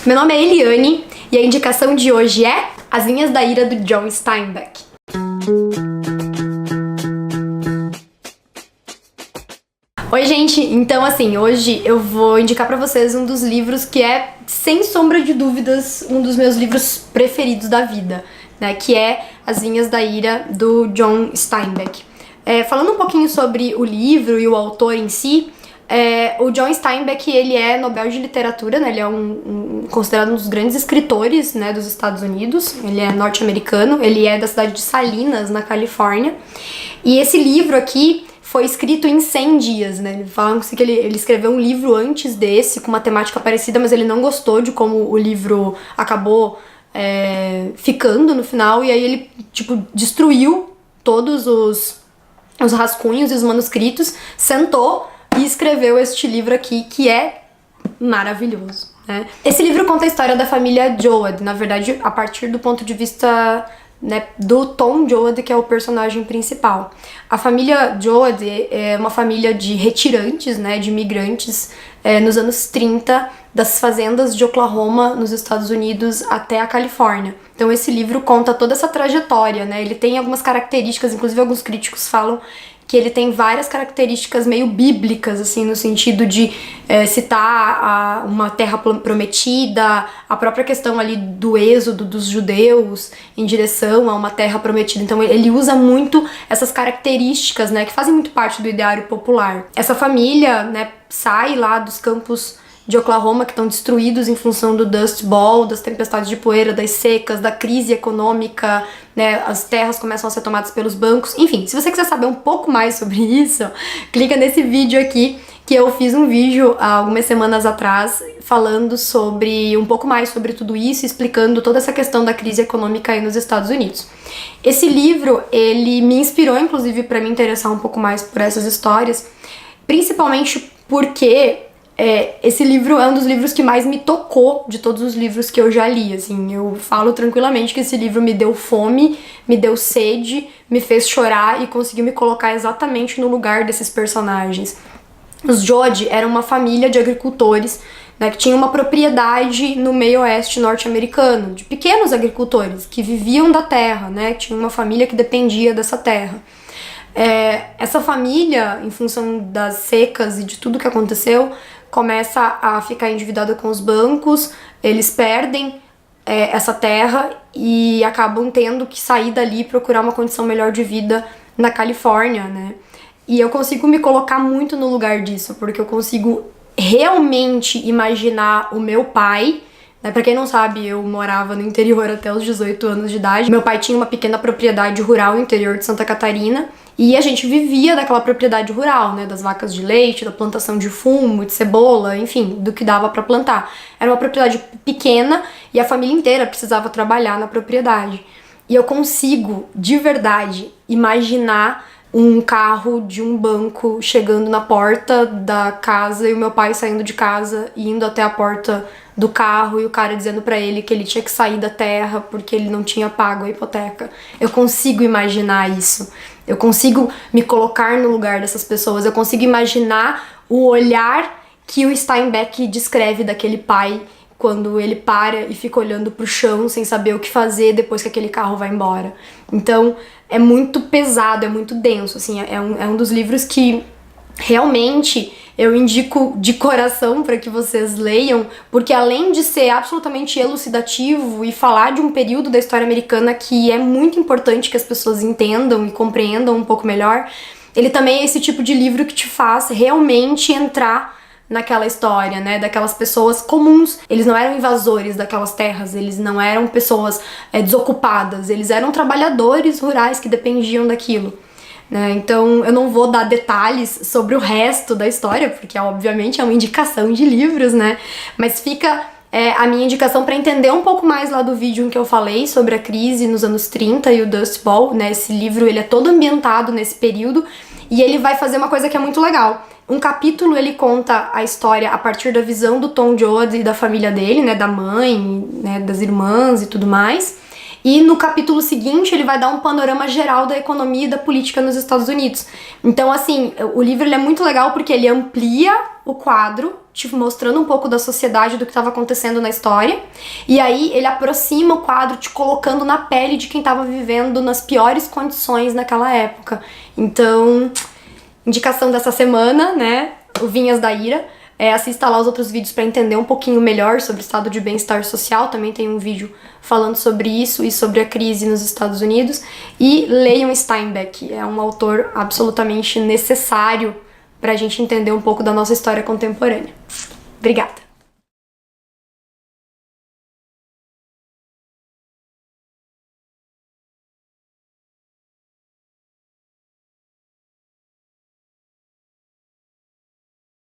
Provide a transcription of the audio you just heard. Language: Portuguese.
Meu nome é Eliane e a indicação de hoje é As Vinhas da Ira, do John Steinbeck. Oi, gente! Então, assim, hoje eu vou indicar pra vocês um dos livros que é, sem sombra de dúvidas, um dos meus livros preferidos da vida, né? Que é As Vinhas da Ira, do John Steinbeck. Falando um pouquinho sobre o livro e o autor em si, o John Steinbeck, ele é Nobel de Literatura, né? Ele é considerado um dos grandes escritores, né, dos Estados Unidos. Ele é norte-americano, ele é da cidade de Salinas, na Califórnia. E esse livro aqui foi escrito em 100 dias, né? Falam que ele escreveu um livro antes desse, com uma temática parecida, mas ele não gostou de como o livro acabou ficando no final, e aí ele, destruiu todos os rascunhos e os manuscritos, sentou e escreveu este livro aqui, que é maravilhoso, né? Esse livro conta a história da família Joad, na verdade, a partir do ponto de vista, né, do Tom Joad, que é o personagem principal. A família Joad é uma família de retirantes, né, de imigrantes, nos anos 30, das fazendas de Oklahoma, nos Estados Unidos, até a Califórnia. Então esse livro conta toda essa trajetória, né? Ele tem algumas características, inclusive alguns críticos falam que ele tem várias características meio bíblicas, assim, no sentido de citar uma terra prometida, a própria questão ali do êxodo dos judeus em direção a uma terra prometida. Então ele usa muito essas características, né, que fazem muito parte do ideário popular. Essa família, né, sai lá dos campos de Oklahoma, que estão destruídos em função do Dust Bowl, das tempestades de poeira, das secas, da crise econômica, né, as terras começam a ser tomadas pelos bancos. Enfim, se você quiser saber um pouco mais sobre isso, clica nesse vídeo aqui, que eu fiz um vídeo há algumas semanas atrás falando sobre um pouco mais sobre tudo isso, explicando toda essa questão da crise econômica aí nos Estados Unidos. Esse livro, ele me inspirou, inclusive, para me interessar um pouco mais por essas histórias, principalmente porque esse livro é um dos livros que mais me tocou de todos os livros que eu já li, assim. Eu falo tranquilamente que esse livro me deu fome, me deu sede, me fez chorar e conseguiu me colocar exatamente no lugar desses personagens. Os Joad eram uma família de agricultores, né, que tinha uma propriedade no meio oeste norte-americano, de pequenos agricultores que viviam da terra, né, tinha uma família que dependia dessa terra. Essa família, em função das secas e de tudo que aconteceu, começa a ficar endividada com os bancos, eles perdem essa terra e acabam tendo que sair dali e procurar uma condição melhor de vida na Califórnia, né? E eu consigo me colocar muito no lugar disso, porque eu consigo realmente imaginar o meu pai, né? Pra quem não sabe, eu morava no interior até os 18 anos de idade. Meu pai tinha uma pequena propriedade rural no interior de Santa Catarina, e a gente vivia daquela propriedade rural, né, das vacas de leite, da plantação de fumo, de cebola, enfim, do que dava pra plantar. Era uma propriedade pequena e a família inteira precisava trabalhar na propriedade. E eu consigo, de verdade, imaginar um carro de um banco chegando na porta da casa e o meu pai saindo de casa e indo até a porta do carro e o cara dizendo pra ele que ele tinha que sair da terra porque ele não tinha pago a hipoteca. Eu consigo imaginar isso. Eu consigo me colocar no lugar dessas pessoas. Eu consigo imaginar o olhar que o Steinbeck descreve daquele pai quando ele para e fica olhando pro chão sem saber o que fazer depois que aquele carro vai embora. Então, é muito pesado, é muito denso, assim, é um dos livros que realmente eu indico de coração para que vocês leiam, porque além de ser absolutamente elucidativo e falar de um período da história americana que é muito importante que as pessoas entendam e compreendam um pouco melhor, ele também é esse tipo de livro que te faz realmente entrar naquela história, né, daquelas pessoas comuns. Eles não eram invasores daquelas terras, eles não eram pessoas desocupadas, eles eram trabalhadores rurais que dependiam daquilo, né? Então eu não vou dar detalhes sobre o resto da história, porque obviamente é uma indicação de livros, né, mas fica a minha indicação para entender um pouco mais lá do vídeo em que eu falei sobre a crise nos anos 30 e o Dust Bowl, né, esse livro ele é todo ambientado nesse período e ele vai fazer uma coisa que é muito legal. Um capítulo ele conta a história a partir da visão do Tom Joad e da família dele, né, da mãe, né, das irmãs e tudo mais. E no capítulo seguinte ele vai dar um panorama geral da economia e da política nos Estados Unidos. Então, assim, o livro ele é muito legal porque ele amplia o quadro, tipo, mostrando um pouco da sociedade, do que estava acontecendo na história, e aí ele aproxima o quadro te colocando na pele de quem estava vivendo nas piores condições naquela época. Então, indicação dessa semana, né, o Vinhas da Ira. Assista lá os outros vídeos para entender um pouquinho melhor sobre o estado de bem-estar social. Também tem um vídeo falando sobre isso e sobre a crise nos Estados Unidos. E leiam Steinbeck, é um autor absolutamente necessário para a gente entender um pouco da nossa história contemporânea. Obrigada!